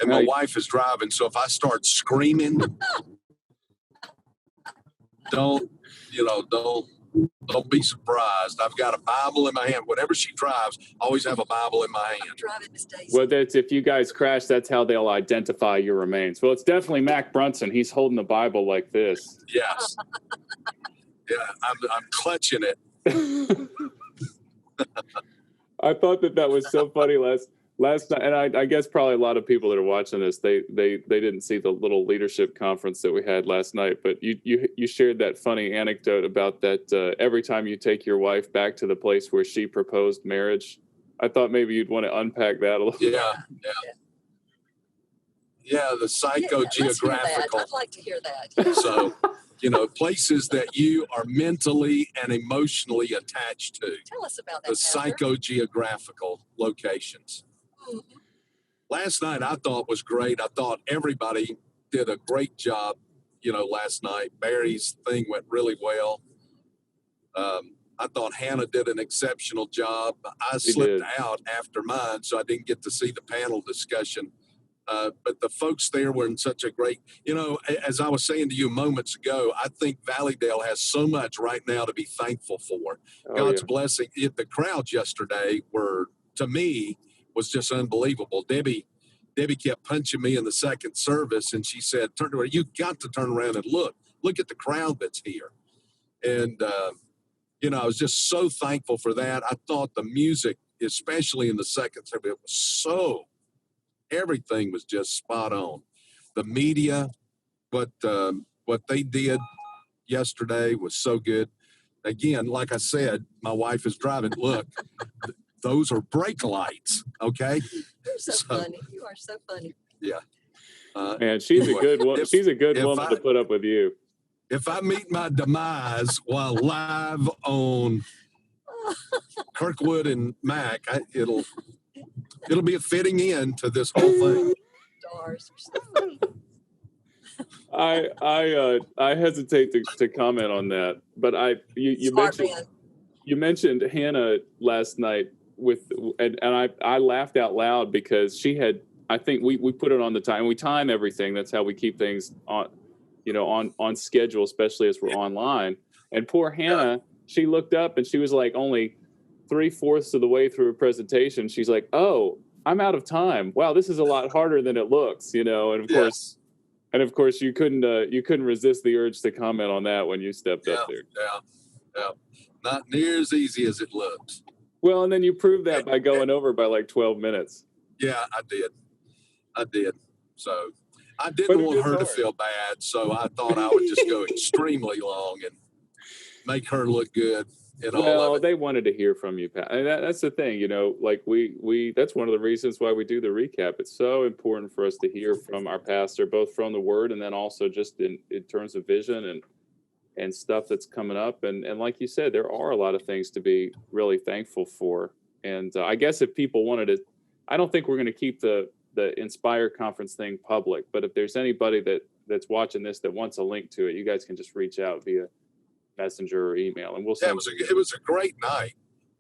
and my wife is driving. So if I start screaming, don't be surprised. I've got a Bible in my hand. Whenever she drives, I always have a Bible in my hand. Well, that's if you guys crash, that's how they'll identify your remains. Well, it's definitely Mac Brunson. He's holding the Bible like this. Yes. Yeah, I'm clutching it. I thought that was so funny last night, and I guess probably a lot of people that are watching this, they didn't see the little leadership conference that we had last night, but you shared that funny anecdote about that every time you take your wife back to the place where she proposed marriage. I thought maybe you'd want to unpack that a little. Yeah, the psychogeographical. I'd like to hear that. So, places that you are mentally and emotionally attached to. Tell us about that, the psychogeographical locations. Mm-hmm. Last night I thought was great. I thought everybody did a great job, last night. Barry's thing went really well. I thought Hannah did an exceptional job. I slipped out after mine, so I didn't get to see the panel discussion. But the folks there were in such a great, as I was saying to you moments ago, I think Valleydale has so much right now to be thankful for. God's blessing. The crowds yesterday to me, was just unbelievable. Debbie kept punching me in the second service, and she said, you got to turn around and look at the crowd that's here. And, I was just so thankful for that. I thought the music, especially in the second service, it was everything was just spot on. The media, what they did yesterday was so good. Again, like I said, my wife is driving. Look, those are brake lights. Okay. You're so funny. You are so funny. Yeah. Man, she's a good one. She's a good woman to put up with you. If I meet my demise while live on Kirkwood and Mac, it'll be a fitting end to this whole thing. Stars are so funny. I hesitate to comment on that, but you mentioned Hannah last night and I laughed out loud because she had, I think we put it on the time. We time everything. That's how we keep things on schedule, especially as we're online. And poor Hannah, she looked up and she was like only 3/4 of the way through her presentation. She's like, "Oh, I'm out of time. Wow, this is a lot harder than it looks," And of course, you couldn't resist the urge to comment on that when you stepped up there. Yeah. Not near as easy as it looks. Well, and then you proved that by going over by like 12 minutes. Yeah, I did. So I didn't want her to feel bad, so I thought I would just go extremely long and make her look good. Well, they wanted to hear from you, Pat. And that's the thing, like we that's one of the reasons why we do the recap. It's so important for us to hear from our pastor, both from the word and then also just in terms of vision and stuff that's coming up. And like you said, there are a lot of things to be really thankful for. And I guess if people wanted to, I don't think we're going to keep the Inspire conference thing public, but if there's anybody that's watching this that wants a link to it, you guys can just reach out via messenger or email, and we'll send it was a great night.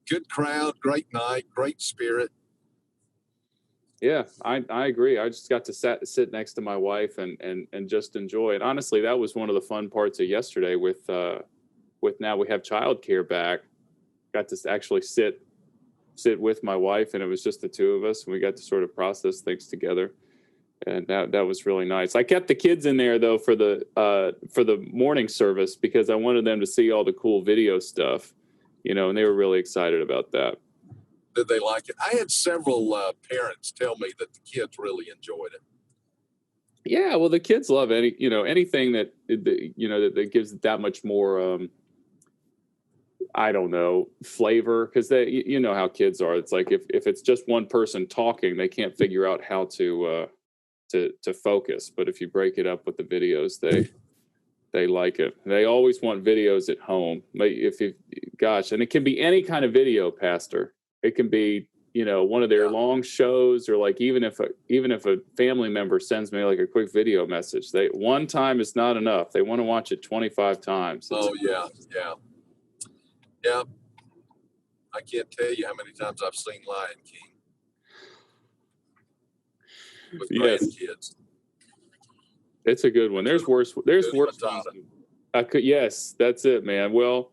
Good crowd, great night, great spirit. Yeah, I agree. I just got to sit next to my wife and just enjoy it. Honestly, that was one of the fun parts of yesterday with now we have childcare back. Got to actually sit with my wife, and it was just the two of us, and we got to sort of process things together. And that was really nice. I kept the kids in there though for the morning service because I wanted them to see all the cool video stuff, and they were really excited about that. Did they like it? I had several parents tell me that the kids really enjoyed it. Yeah, well, the kids love anything that gives it that much more. I don't know, flavor, because they, how kids are. It's like if it's just one person talking, they can't figure out how to focus. But if you break it up with the videos, they like it. They always want videos at home. And it can be any kind of video, Pastor. It can be, one of their long shows, or like even if a family member sends me like a quick video message, one time is not enough. They want to watch it 25 times. Yeah. I can't tell you how many times I've seen Lion King. with Yes. grandkids. It's a good one. There's worse. There's Good worse Matata. ones. Yes, that's it, man. Well,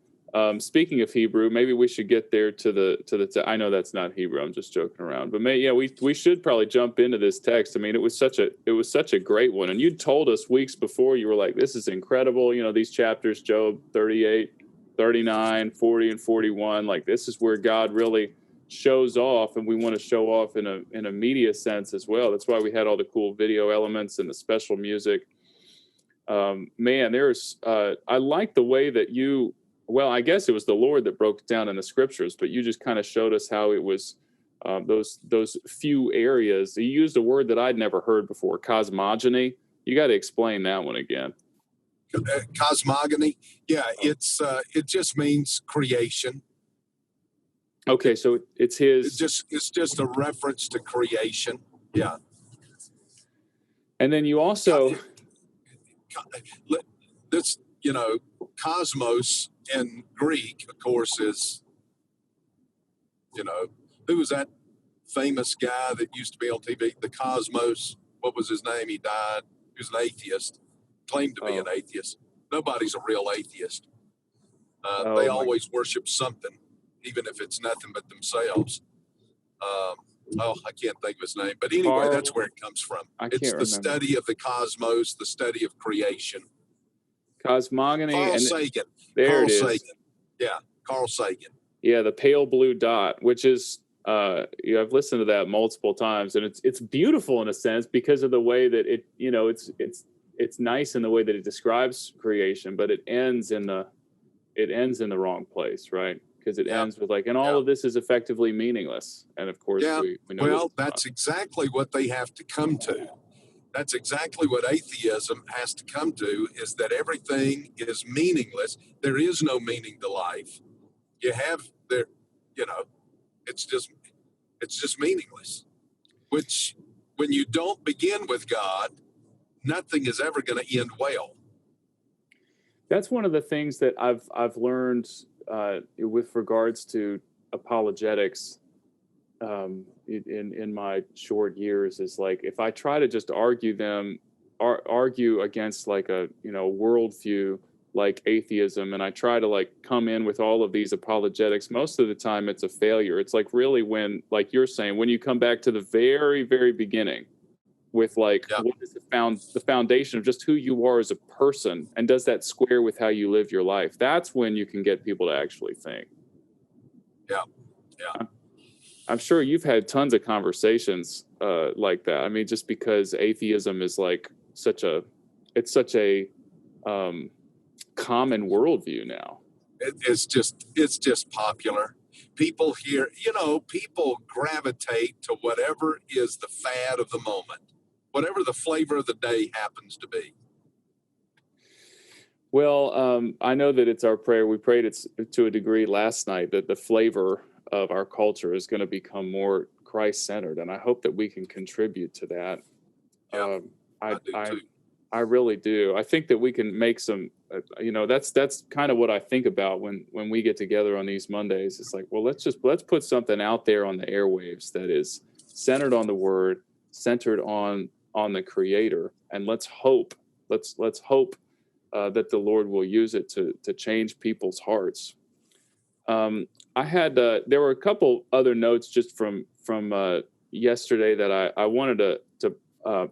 speaking of Hebrew, maybe we should get there to the. I know that's not Hebrew. I'm just joking around. But we should probably jump into this text. I mean, it was such a great one. And you told us weeks before, you were like, "This is incredible." You know, these chapters, Job 38, 39, 40, and 41. Like, this is where God really shows off, and we want to show off in a media sense as well. That's why we had all the cool video elements and the special music. Man, I like the way that I guess it was the Lord that broke it down in the scriptures, but you just kind of showed us how it was those few areas. You used a word that I'd never heard before, cosmogony. You got to explain that one again. Cosmogony, yeah, it just means creation. Okay, so it's his. It's just a reference to creation. Yeah. And then you also this, cosmos in Greek, of course, is, who was that famous guy that used to be on TV? The Cosmos. What was his name? He died. He was an atheist. Claimed to be an atheist. Nobody's a real atheist. They always worship something, even if it's nothing but themselves. I can't think of his name. But anyway, that's where it comes from. It's the study of the cosmos, the study of creation. Cosmogony. Carl Sagan. There Carl it is. Sagan. Yeah, Carl Sagan. Yeah, the pale blue dot, which is I've listened to that multiple times, and it's beautiful in a sense because of the way that it's nice in the way that it describes creation, but it ends in the wrong place, right? Because it ends with like, and all of this is effectively meaningless. And of course, we know. Well, that's exactly what they have to come to. That's exactly what atheism has to come to, is that everything is meaningless. There is no meaning to life. It's just meaningless. Which, when you don't begin with God, nothing is ever going to end well. That's one of the things that I've learned with regards to apologetics in my short years, is like, if I try to just argue against like a worldview like atheism, and I try to like come in with all of these apologetics, most of the time it's a failure. It's like, really, when, like you're saying, when you come back to the very, very beginning with like, what is the foundation of just who you are as a person, and does that square with how you live your life? That's when you can get people to actually think. Yeah. I'm sure you've had tons of conversations like that. I mean, just because atheism is like such a common worldview now. It's just popular. People here, people gravitate to whatever is the fad of the moment, whatever the flavor of the day happens to be. Well, I know that it's our prayer. We prayed it to a degree last night, that the flavor of our culture is going to become more Christ-centered, and I hope that we can contribute to that. Yeah, I do too. I really do. I think that we can make some, that's kind of what I think about when we get together on these Mondays. It's like, well, let's put something out there on the airwaves that is centered on the Word, centered on the Creator, and let's hope that the Lord will use it to change people's hearts. I had there were a couple other notes just from yesterday that I wanted to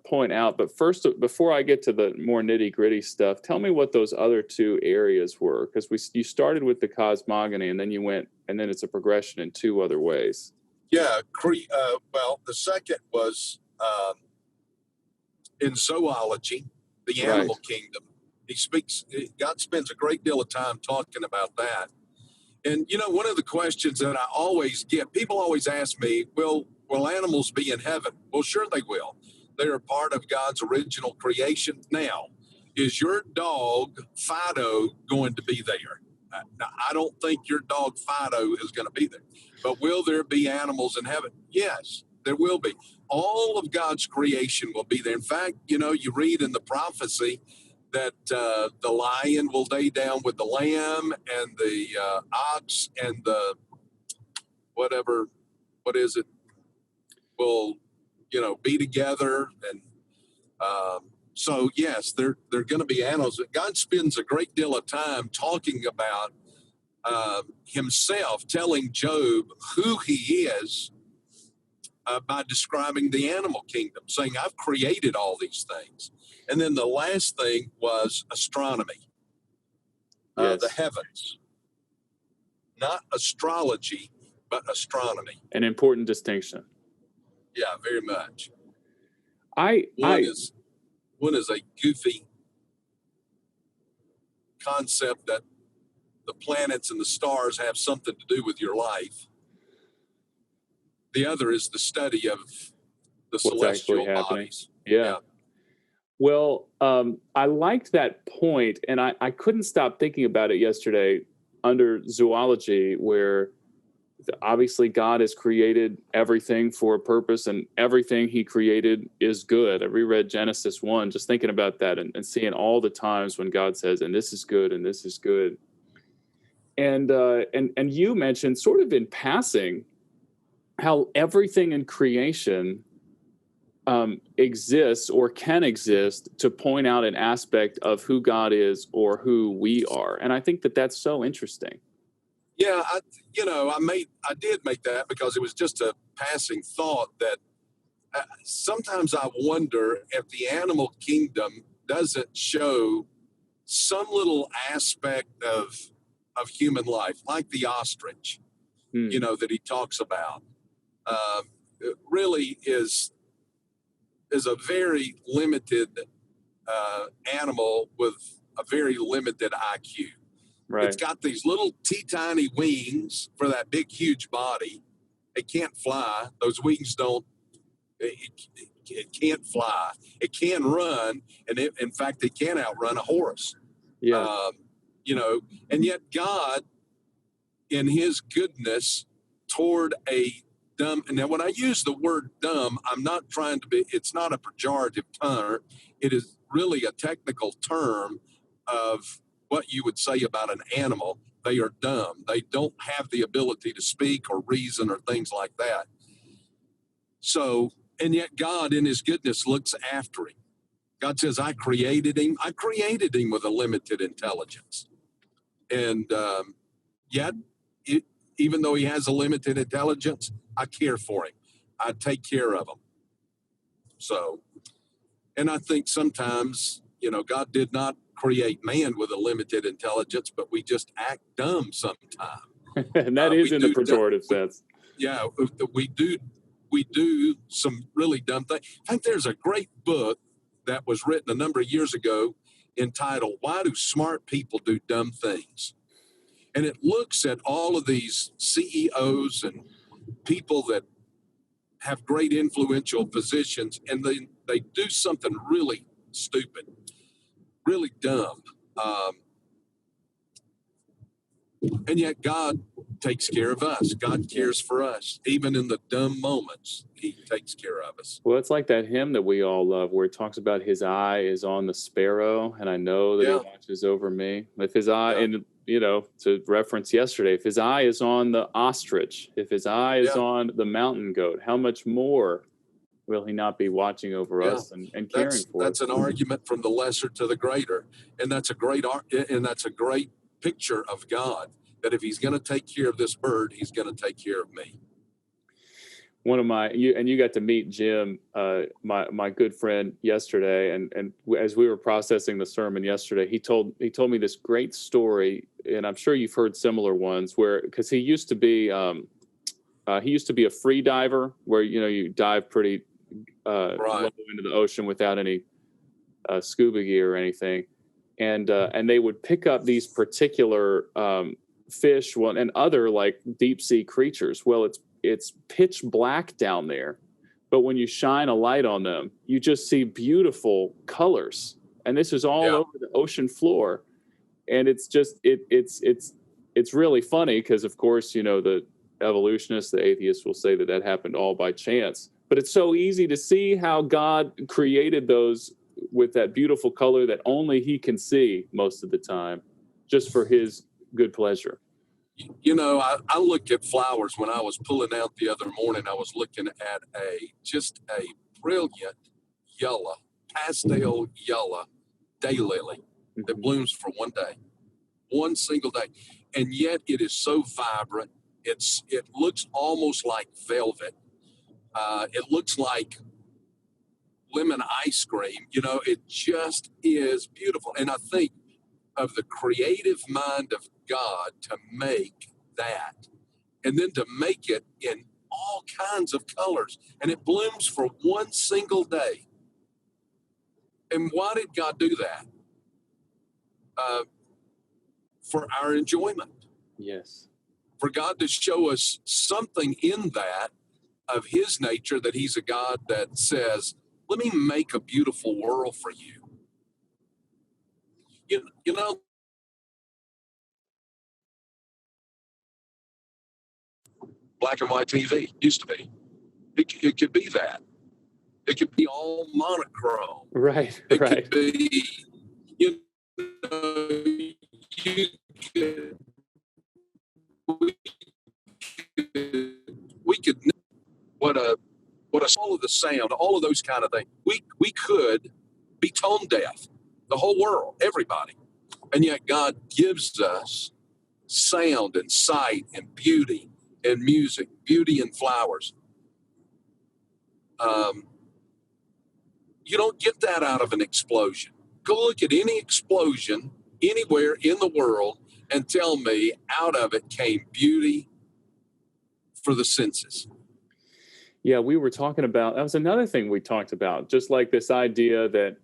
point out, but first, before I get to the more nitty gritty stuff, tell me what those other two areas were, because you started with the cosmogony, and then you went, and then it's a progression in two other ways. Yeah, well, the second was in zoology, the animal kingdom. God spends a great deal of time talking about that. And, one of the questions that I always get, people always ask me, will animals be in heaven? Well, sure they will. They're a part of God's original creation. Now, is your dog Fido going to be there? Now, I don't think your dog Fido is going to be there. But will there be animals in heaven? Yes, there will be. All of God's creation will be there. In fact, you read in the prophecy that the lion will lay down with the lamb, and the ox and the what is it, will be together. And so, yes, they're going to be animals. God spends a great deal of time talking about himself, telling Job who he is by describing the animal kingdom, saying, I've created all these things. And then the last thing was astronomy, Yes. the heavens, not astrology, but astronomy. An important distinction. Yeah, very much. One is a goofy concept that the planets and the stars have something to do with your life. The other is the study of the celestial bodies. Yeah. Well, I liked that point, and I couldn't stop thinking about it yesterday under zoology, where obviously God has created everything for a purpose, and everything he created is good. I reread Genesis 1, just thinking about that and seeing all the times when God says, and this is good, and this is good. And you mentioned sort of in passing how everything in creation exists or can exist to point out an aspect of who God is or who we are. And I think that that's so interesting. Yeah, I did make that because it was just a passing thought that sometimes I wonder if the animal kingdom doesn't show some little aspect of human life, like the ostrich, that he talks about. It really is a very limited animal with a very limited IQ. Right. It's got these little teeny wings for that big, huge body. It can't fly. Those wings don't. It can't fly. It can run, and in fact, it can outrun a horse. Yeah. And yet God, in his goodness toward a dumb, and now when I use the word dumb, I'm not trying to be, it's not a pejorative term. It is really a technical term of what you would say about an animal. They are dumb. They don't have the ability to speak or reason or things like that. So, and yet God in his goodness looks after him. God says, I created him. I created him with a limited intelligence. And yet, even though he has a limited intelligence, I care for him. I take care of him. So, and I think sometimes, God did not create man with a limited intelligence, but we just act dumb sometimes. And that is in the pejorative sense. Yeah, we do some really dumb things. I think there's a great book that was written a number of years ago entitled, Why Do Smart People Do Dumb Things? And it looks at all of these CEOs and people that have great influential positions, and they do something really stupid, really dumb. And yet God takes care of us. God cares for us. Even in the dumb moments, he takes care of us. Well, it's like that hymn that we all love where it talks about his eye is on the sparrow, and I know that he watches over me. If his eye, and to reference yesterday, if his eye is on the ostrich, if his eye is on the mountain goat, how much more will he not be watching over us and caring for us? That's an argument from the lesser to the greater. And that's a great picture of God, that if he's going to take care of this bird, he's going to take care of me. One of you got to meet Jim, my good friend, yesterday, and as we were processing the sermon yesterday, he told me this great story, and I'm sure you've heard similar ones, where because he used to be a free diver, where you dive pretty low into the ocean without any scuba gear or anything, and they would pick up these particular fish, and other like deep sea creatures. Well, it's pitch black down there, but when you shine a light on them, you just see beautiful colors. And this is all over the ocean floor, and it's just it's really funny because, of course, the evolutionists, the atheists will say that happened all by chance. But it's so easy to see how God created those with that beautiful color that only he can see most of the time, just for his good pleasure. You know, I looked at flowers when I was pulling out the other morning. I was looking at just a brilliant yellow, pastel yellow daylily that Mhm. blooms for one single day. And yet it is so vibrant. It looks almost like velvet. It looks like lemon ice cream. You know, it just is beautiful. And I think of the creative mind of God to make that, and then to make it in all kinds of colors, and it blooms for one single day. And why did God do that? Uh, for our enjoyment, Yes. for God to show us something in that of His nature, that He's a God that says, let me make a beautiful world for you. You know, black and white TV used to be. It could be that. It could be all monochrome. Right. It Right. could be, you know, you could, we could what a all of the sound, all of those kind of things. We could be tone deaf, the whole world, everybody, and yet God gives us sound and sight and beauty and music, beauty and flowers. Um, you don't get that out of an explosion. Go look at any explosion anywhere in the world and tell me out of it came beauty for the senses. Yeah, we were talking about that was another thing we talked about, just like this idea that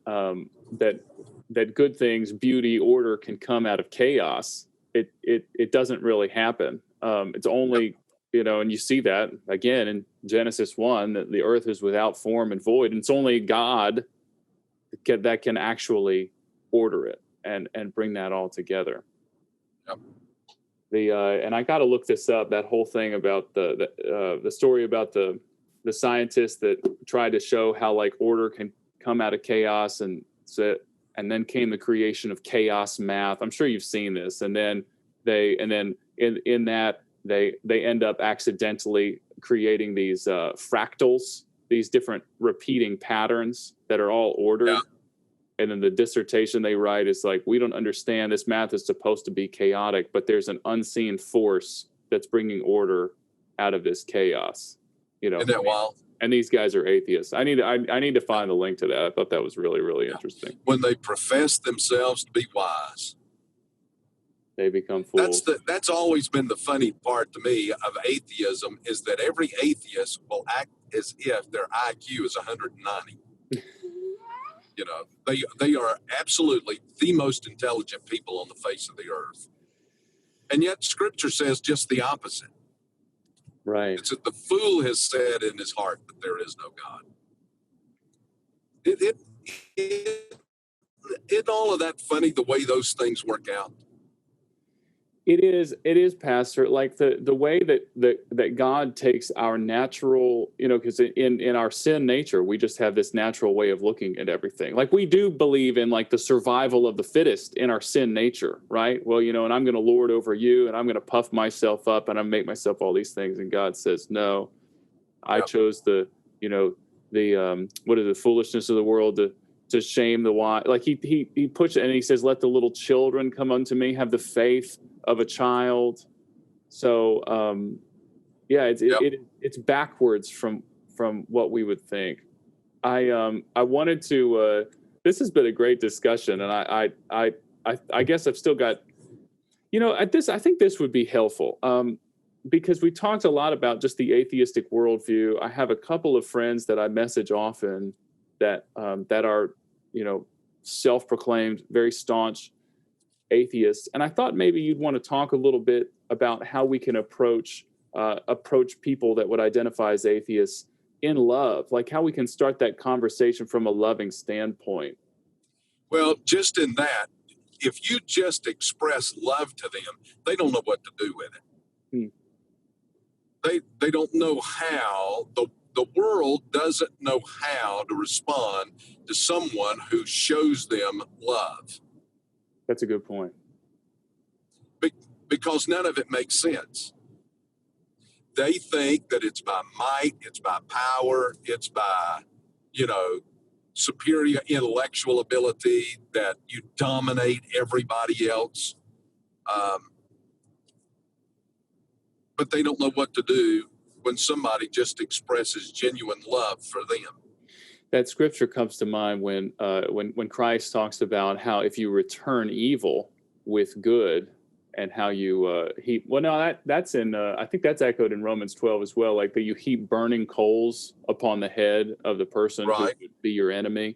that good things, beauty, order can come out of chaos. It doesn't really happen. It's only and you see that again in Genesis 1 that the earth is without form and void, and it's only God that can actually order it and bring that all together. Yep. And I got to look this up. That whole thing about the story about the scientists that tried to show how like order can come out of chaos, and then came the creation of chaos math. I'm sure you've seen this. And then in that they end up accidentally creating these fractals, these different repeating patterns that are all ordered. Yeah. And then the dissertation they write is like, we don't understand, this math is supposed to be chaotic, but there's an unseen force that's bringing order out of this chaos. Isn't that wild? And these guys are atheists. I need to find the link to that. I thought that was really, really interesting. When they profess themselves to be wise, they become fools. That's always been the funny part to me of atheism, is that every atheist will act as if their IQ is 190. They are absolutely the most intelligent people on the face of the earth. And yet Scripture says just the opposite. Right. It's that the fool has said in his heart that there is no God. Isn't all of that funny, the way those things work out? It is, Pastor, like the way that God takes our natural, because in our sin nature, we just have this natural way of looking at everything. Like we do believe in like the survival of the fittest in our sin nature, right? Well, and I'm going to lord over you, and I'm going to puff myself up, and I make myself all these things. And God says, no, I chose the foolishness of the world to shame the wise. Like he puts it, and he says, let the little children come unto me, have the faith of a child. So it's backwards from what we would think. I wanted to this has been a great discussion, and I guess I've still got at this, I think this would be helpful because we talked a lot about just the atheistic worldview. I have a couple of friends that I message often that are self-proclaimed very staunch atheists, and I thought maybe you'd want to talk a little bit about how we can approach people that would identify as atheists in love, like how we can start that conversation from a loving standpoint. Well, just in that, if you just express love to them, they don't know what to do with it. They don't know how. The world doesn't know how to respond to someone who shows them love. That's a good point. because none of it makes sense. They think that it's by might, it's by power, it's by, superior intellectual ability, that you dominate everybody else. But they don't know what to do when somebody just expresses genuine love for them. That scripture comes to mind when Christ talks about how if you return evil with good, and how you that's in I think that's echoed in Romans 12 as well, like that you heap burning coals upon the head of the person Right. who would be your enemy.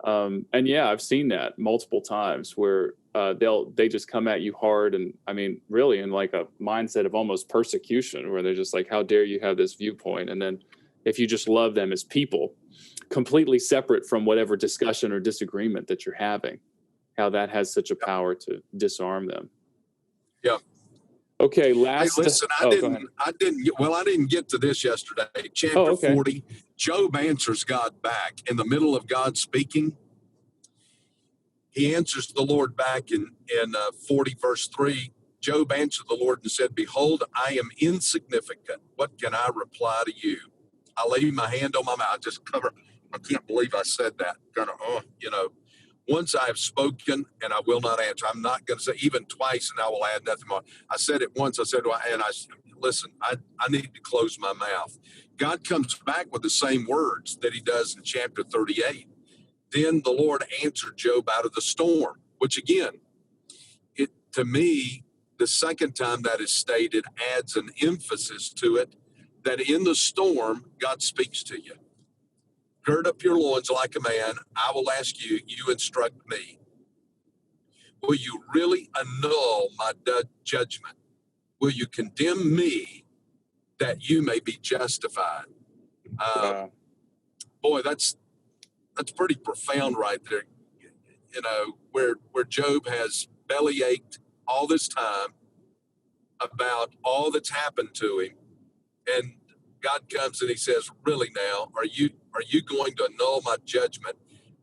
And yeah, I've seen that multiple times where they just come at you hard, and I mean really in like a mindset of almost persecution, where they're just like, how dare you have this viewpoint? And then if you just love them as people, completely separate from whatever discussion or disagreement that you're having, how that has such a power to disarm them. Yeah. Okay. Hey, listen, I didn't get to this yesterday. Chapter 40, Job answers God back in the middle of God speaking. He answers the Lord back in 40 verse 3. Job answered the Lord and said, behold, I am insignificant. What can I reply to you? I lay my hand on my mouth. I can't believe I said that. Once I have spoken and I will not answer. I'm not going to say even twice and I will add nothing more. I said it once. Listen, I need to close my mouth. God comes back with the same words that he does in chapter 38. Then the Lord answered Job out of the storm, which again, to me, the second time that is stated adds an emphasis to it, that in the storm, God speaks to you. Gird up your loins like a man. I will ask you, you instruct me. Will you really annul my judgment? Will you condemn me that you may be justified? Boy, that's pretty profound right there. Where Job has belly ached all this time about all that's happened to him, and God comes and he says, really now, are you going to annul my judgment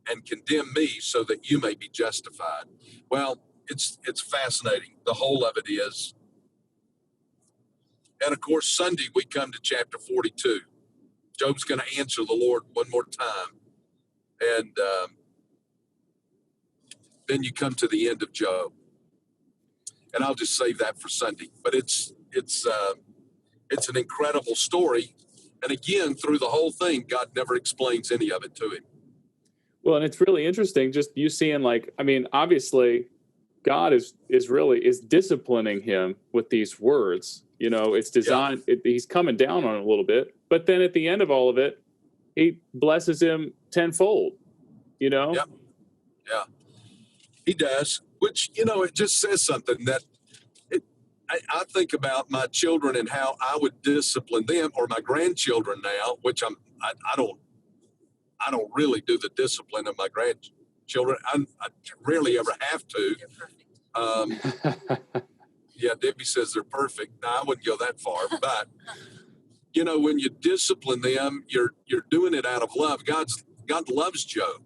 and condemn me so that you may be justified? Well, it's fascinating. The whole of it is. And of course, Sunday we come to chapter 42. Job's going to answer the Lord one more time. And then you come to the end of Job. And I'll just save that for Sunday. But it's an incredible story. And again, through the whole thing, God never explains any of it to him. Well, and it's really interesting just you seeing, like, I mean, obviously God is disciplining him with these words. It's designed, he's coming down on it a little bit, but then at the end of all of it, he blesses him tenfold, Yep. Yeah, he does, which, it just says something that I think about my children and how I would discipline them, or my grandchildren now, which I don't really do the discipline of my grandchildren. I rarely ever have to. Yeah, Debbie says they're perfect. No, I wouldn't go that far, but when you discipline them, you're doing it out of love. God loves Job.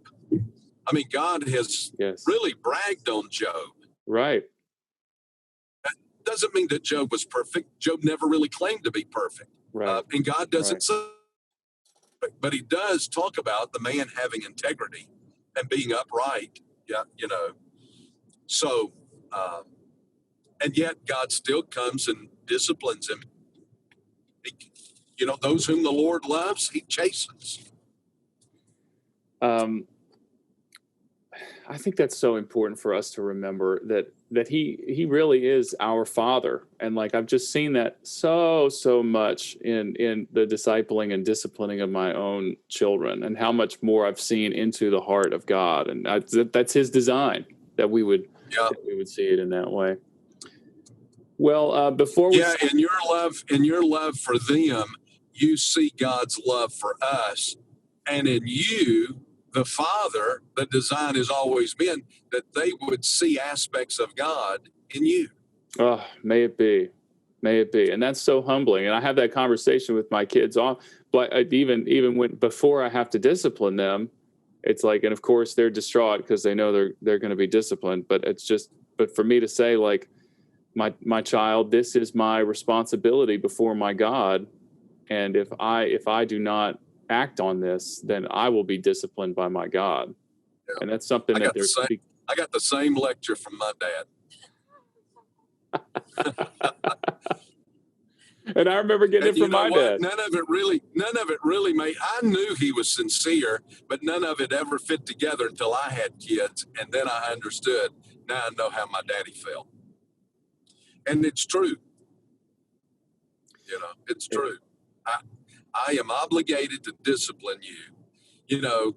I mean, God has really bragged on Job. Right. That doesn't mean that Job was perfect. Job never really claimed to be perfect. Right. And God doesn't say, but he does talk about the man having integrity and being upright. Yeah, So, and yet God still comes and disciplines him. Those whom the Lord loves, he chastens. I think that's so important for us to remember that he really is our Father. And like, I've just seen that so much in the discipling and disciplining of my own children, and how much more I've seen into the heart of God. And that's his design, that we would see it in that way. Well, before we in your love for them, you see God's love for us, and in you, the Father, the design has always been that they would see aspects of God in you. Oh, may it be, and that's so humbling. And I have that conversation with my kids but even when before I have to discipline them, it's like, and of course they're distraught because they know they're going to be disciplined. But but for me to say, like, my child, this is my responsibility before my God, and if I do not act on this, then I will be disciplined by my God. Yeah. And that's something I that I got the same lecture from my dad. And I remember getting it from my dad. None of it really made. I knew he was sincere, but none of it ever fit together until I had kids, and then I understood. Now I know how my daddy felt, and it's true. It's true. I am obligated to discipline you,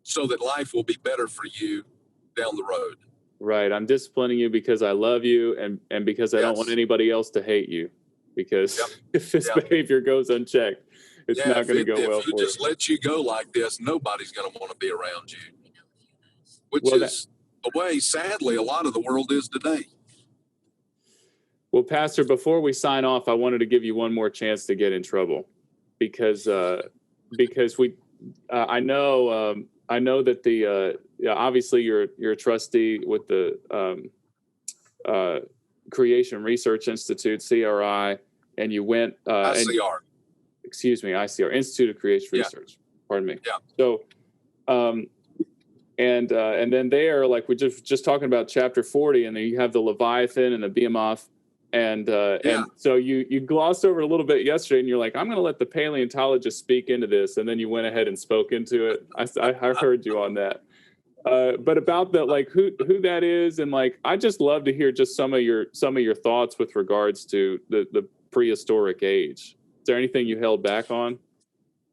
so that life will be better for you down the road. Right. I'm disciplining you because I love you, and because I don't want anybody else to hate you. Because if this behavior goes unchecked, it's not going to go well for you. If just let you go like this, nobody's going to want to be around you. Which is the way, sadly, a lot of the world is today. Well, Pastor, before we sign off, I wanted to give you one more chance to get in trouble, because we, I know that obviously you're a trustee with the Creation Research Institute, CRI, and you went ICR. ICR, Institute of Creation Research. Pardon me. Yeah. So, and then there, like we're just talking about chapter 40, and then you have the Leviathan and the Behemoth. And so you glossed over it a little bit yesterday, and you're like, I'm going to let the paleontologist speak into this, and then you went ahead and spoke into it. I heard you on that. But about that, like who that is, and like I just love to hear just some of your thoughts with regards to the prehistoric age. Is there anything you held back on?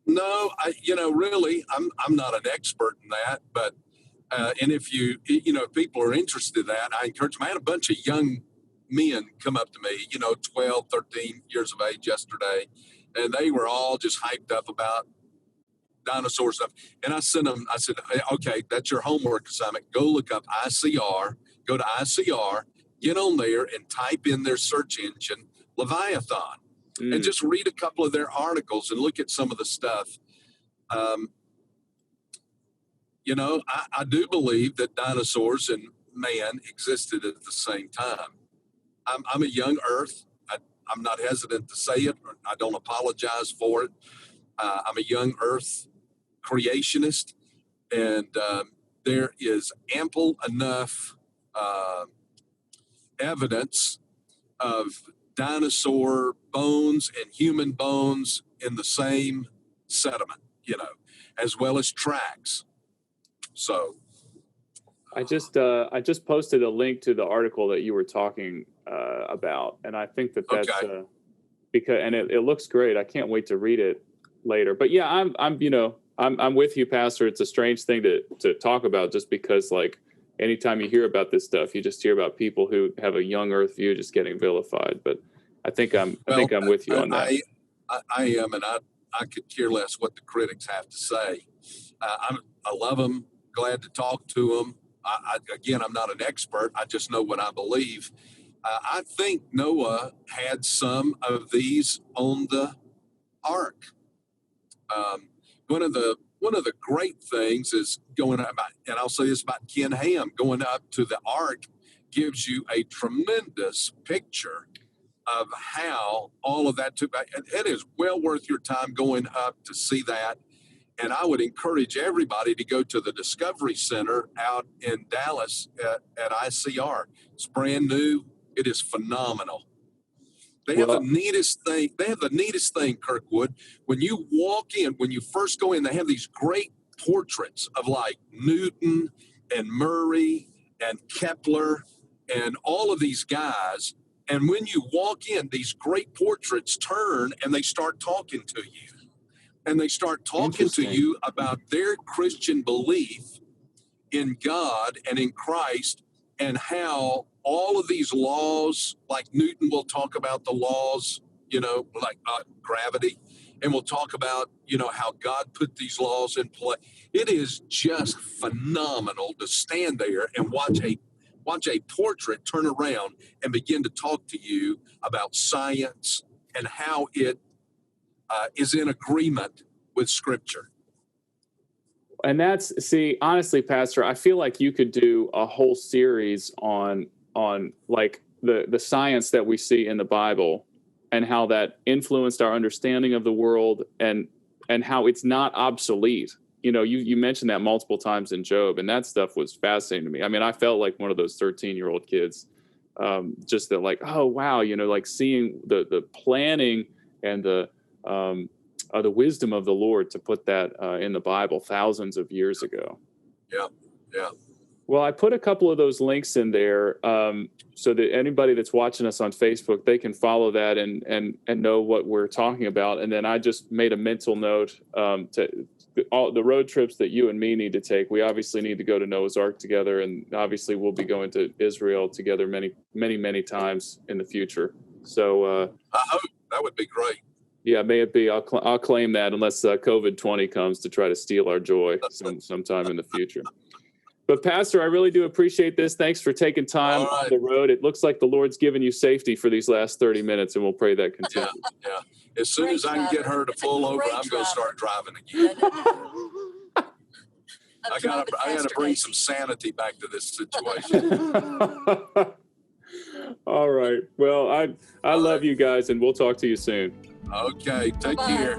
No, really, I'm not an expert in that, but and if if people are interested in that, I encourage them. I had a bunch of young men come up to me, 12, 13 years of age yesterday, and they were all just hyped up about dinosaur stuff. And I said, okay, that's your homework assignment. Go look up ICR, go to ICR, get on there and type in their search engine, Leviathan, and just read a couple of their articles and look at some of the stuff. I do believe that dinosaurs and man existed at the same time. I'm a young Earth. I'm not hesitant to say it. I don't apologize for it. I'm a young Earth creationist, and there is ample enough evidence of dinosaur bones and human bones in the same sediment, as well as tracks. So I just posted a link to the article that you were talking about, and I think that's because it looks great. I can't wait to read it later. But yeah, I'm with you, Pastor. It's a strange thing to talk about, just because like anytime you hear about this stuff, you just hear about people who have a young Earth view just getting vilified. But I think I'm with you on that. I am, and I could care less what the critics have to say. I love them. Glad to talk to them. I'm not an expert. I just know what I believe. I think Noah had some of these on the ark. One of the great things is going up, and I'll say this about Ken Ham, going up to the ark gives you a tremendous picture of how all of that took back. It is well worth your time going up to see that. And I would encourage everybody to go to the Discovery Center out in Dallas at ICR. It's brand new. It is phenomenal. They have the neatest thing, Kirkwood. When you walk in, when you first go in, they have these great portraits of like Newton and Murray and Kepler and all of these guys. And when you walk in, these great portraits turn and they start talking to you. And they start talking to you about their Christian belief in God and in Christ, and how all of these laws, like Newton will talk about the laws, like gravity, and we'll talk about, how God put these laws in play. It is just phenomenal to stand there and watch a portrait turn around and begin to talk to you about science and how it is in agreement with Scripture. And honestly, Pastor, I feel like you could do a whole series on like the science that we see in the Bible and how that influenced our understanding of the world and how it's not obsolete. You know, you mentioned that multiple times in Job, and that stuff was fascinating to me. I mean, I felt like one of those 13-year-old kids, just that like, oh, wow, you know, like seeing the planning and the wisdom of the Lord to put that in the Bible thousands of years ago. Yeah. Yeah. Well, I put a couple of those links in there so that anybody that's watching us on Facebook, they can follow that and know what we're talking about. And then I just made a mental note to all the road trips that you and me need to take. We obviously need to go to Noah's Ark together, and obviously we'll be going to Israel together many times in the future. So I hope that would be great. Yeah, may it be. I'll claim that unless COVID-20 comes to try to steal our joy sometime in the future. But Pastor, I really do appreciate this. Thanks for taking time on the road. It looks like the Lord's given you safety for these last 30 minutes, and we'll pray that continues. Yeah. As soon as I can get her to pull over, I'm going to start driving again. I got to bring some sanity back to this situation. All right. Well, I love you guys, and we'll talk to you soon. Okay. Take care.